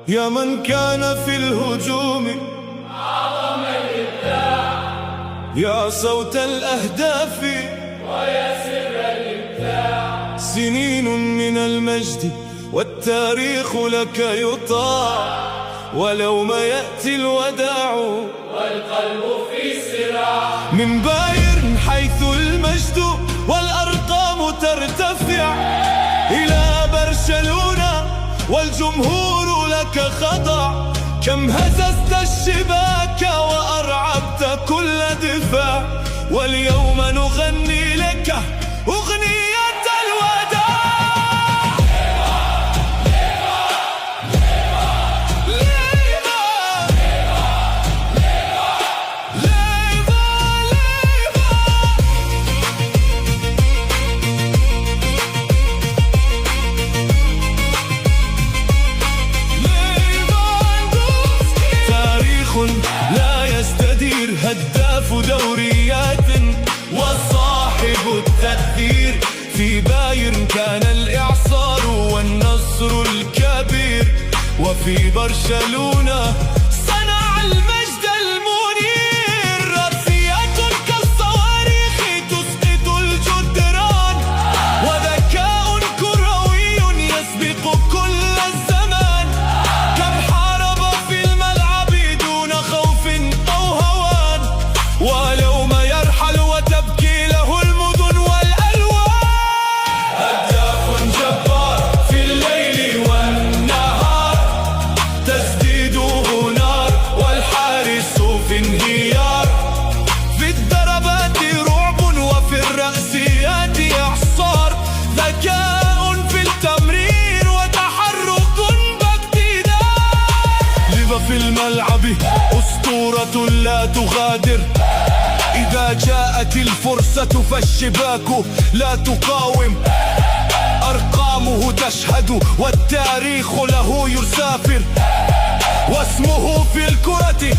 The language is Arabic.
يا من كان في الهجوم أعظم الإبداع، يا صوت الأهداف ويا سر الإبداع. سنين من المجد والتاريخ لك يطاع، ولو ما يأتي الوداع والقلب في صراع. من بايرن حيث المجد والأرقام ترتفع، إلى برشلونة والجمهور لك خضع. كم هززت الشباك وأرعبت كل دفاع، واليوم نغني لك أغنية الوداع. لا يستدير، هداف دوريات وصاحب التأثير. في بايرن كان الإعصار والنصر الكبير، وفي برشلونة صنع المجد المنير. راسيات كالصواريخ تسقط الجدران، وذكاء كروي يسبق كل الزمان. كم حارب في الملعب دون خوف أو هوان، ولو ما يرحل وتبكي له المدن والألوان. هداف جبار في الليل والنهار، تسديده نار والحارس في انهيار. في الضربات رعب وفي الرأسيات إعصار، ذكاء في التمرير وتحرك باقتدار. ليفا في الملعب أسطورة لا تغادر، إذا جاءت الفرصة فالشباك لا تقاوم. أرقامه تشهد والتاريخ له يسافر، واسمه في الكرة